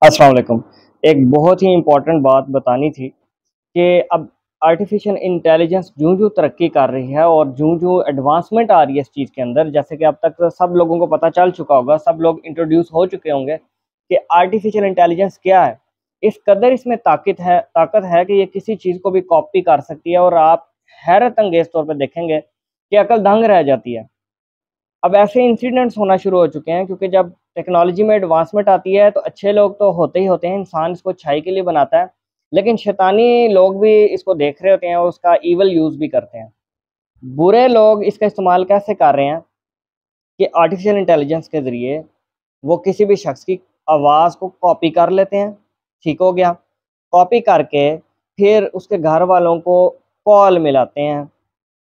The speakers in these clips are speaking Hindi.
अस्सलाम वालेकुम। एक बहुत ही इम्पोर्टेंट बात बतानी थी कि अब आर्टिफिशियल इंटेलिजेंस जूँ-जूँ तरक्की कर रही है और जूँ-जूँ एडवांसमेंट आ रही है इस चीज़ के अंदर, जैसे कि अब तक तो सब लोगों को पता चल चुका होगा, सब लोग इंट्रोड्यूस हो चुके होंगे कि आर्टिफिशियल इंटेलिजेंस क्या है। इस कदर इसमें ताकत है कि ये किसी चीज़ को भी कॉपी कर सकती है और आप हैरत अंगेज़ तौर पे देखेंगे कि अकल दंग रह जाती है। अब ऐसे इंसिडेंट्स होना शुरू हो चुके हैं क्योंकि जब टेक्नोलॉजी में एडवांसमेंट आती है तो अच्छे लोग तो होते ही होते हैं, इंसान इसको अच्छाई के लिए बनाता है, लेकिन शैतानी लोग भी इसको देख रहे होते हैं और उसका ईवल यूज़ भी करते हैं। बुरे लोग इसका इस्तेमाल कैसे कर रहे हैं कि आर्टिफ़िशियल इंटेलिजेंस के ज़रिए वो किसी भी शख्स की आवाज़ को कॉपी कर लेते हैं, ठीक हो गया। कॉपी करके फिर उसके घर वालों को कॉल मिलाते हैं।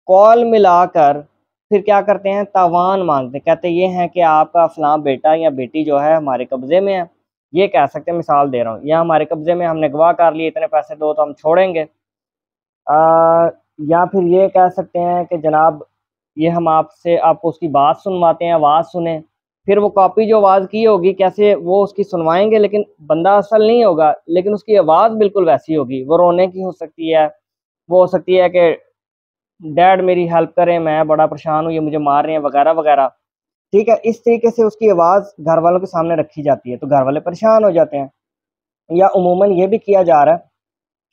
कॉल मिलाकर फिर क्या करते हैं, तावान माँगते हैं। कहते ये हैं कि आपका फ़लाँ बेटा या बेटी जो है हमारे कब्ज़े में है। ये कह सकते हैं, मिसाल दे रहा हूँ, या हमारे कब्ज़े में, हमने अगवा कर लिए, इतने पैसे दो तो हम छोड़ेंगे। या फिर ये कह सकते हैं कि जनाब ये हम आपको उसकी बात सुनवाते हैं, आवाज़ सुने। फिर वो कॉपी जो आवाज़ की होगी कैसे वो उसकी सुनवाएँगे, लेकिन बंदा असल नहीं होगा, लेकिन उसकी आवाज़ बिल्कुल वैसी होगी। वो रोने की हो सकती है, वो हो सकती है कि डैड मेरी हेल्प करें, मैं बड़ा परेशान हूँ, ये मुझे मार रहे हैं वगैरह-वगैरह। ठीक है? इस तरीके से उसकी आवाज़ घरवालों के सामने रखी जाती है, तो घरवाले परेशान हो जाते हैं। या उमूमन ये भी किया जा रहा है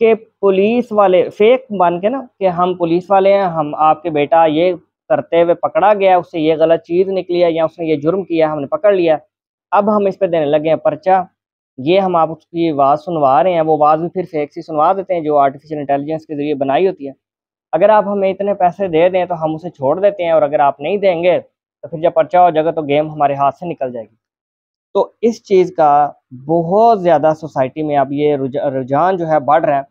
कि पुलिस वाले फेक बन के ना कि हम पुलिस वाले हैं, हम आपके बेटा ये करते हुए पकड़ा गया है, उससे ये गलत चीज़ निकली है या उसने ये जुर्म किया है, हमने पकड़ लिया है। अब हम इस पे देने लगे हैं पर्चा, ये हम आप उसकी आवाज़ सुनवा रहे हैं, वो आवाज़ भी फिर फेक सी सुनवा देते हैं जो आर्टिफ़िशियल इंटेलिजेंस के ज़रिए बनाई होती है। अगर आप हमें इतने पैसे दे दें तो हम उसे छोड़ देते हैं और अगर आप नहीं देंगे, तो फिर जब पर्चा हो जाएगा तो गेम हमारे हाथ से निकल जाएगी। तो इस चीज़ का बहुत ज़्यादा सोसाइटी में अब ये रुझान जो है बढ़ रहा है।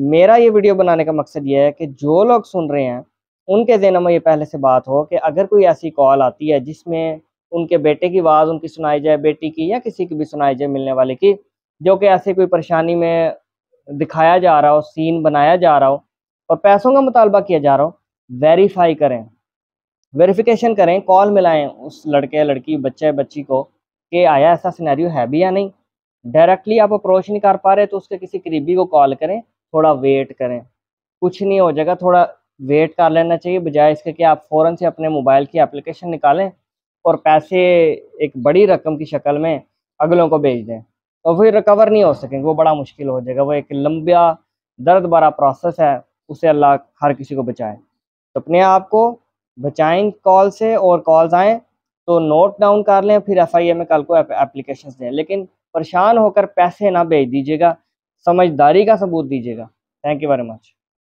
मेरा ये वीडियो बनाने का मकसद ये है कि जो लोग सुन रहे हैं, उनके ज़हन में ये पहले से बात हो कि अगर कोई ऐसी कॉल आती है जिसमें उनके बेटे की आवाज़ उनकी सुनाई जाए, बेटी की या किसी की भी सुनाई जाए मिलने वाले की, जो कि ऐसी कोई परेशानी में दिखाया जा रहा हो, सीन बनाया जा रहा हो और पैसों का मुतालबा किया जा रहा हो, वेरीफ़ाई करें, वेरिफ़िकेशन करें, कॉल मिलाएँ उस लड़के, लड़की, बच्चे-बच्ची को कि आया ऐसा सिनेरियो है भी या नहीं। डायरेक्टली आप अप्रोच नहीं कर पा रहे तो उसके किसी करीबी को कॉल करें, थोड़ा वेट करें। कुछ नहीं हो जाएगा, थोड़ा वेट कर लेना चाहिए बजाय इसके कि आप फ़ौरन से अपने मोबाइल की एप्लीकेशन निकालें और पैसे एक बड़ी रकम की शक्ल में अगलों को भेज दें। और फिर रिकवर नहीं हो सकेंगे, वो बड़ा मुश्किल हो जाएगा। वो एक लंबा दर्द भरा प्रोसेस है, उससे अल्लाह हर किसी को बचाए। तो अपने आप को बचाएँ कॉल से और कॉल्स आएँ तो नोट डाउन कर लें, फिर एफआईए में कल को एप्लीकेशंस दें। लेकिन परेशान होकर पैसे ना भेज दीजिएगा, समझदारी का सबूत दीजिएगा। Thank you very much.